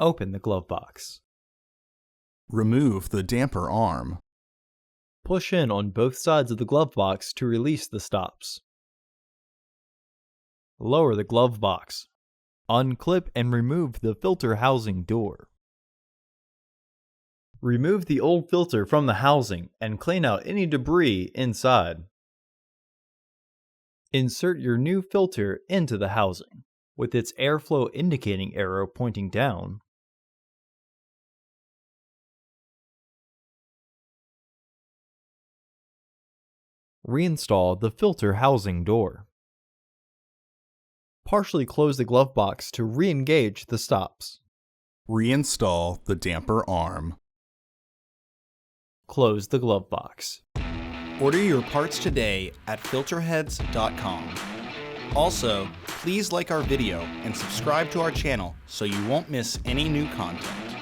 Open the glove box. Remove the damper arm. Push in on both sides of the glove box to release the stops. Lower the glove box. Unclip and remove the filter housing door. Remove the old filter from the housing and clean out any debris inside. Insert your new filter into the housing, with its airflow indicating arrow pointing down. Reinstall the filter housing door. Partially close the glove box to re-engage the stops. Reinstall the damper arm. Close the glove box. Order your parts today at filterheads.com. Also, please like our video and subscribe to our channel so you won't miss any new content.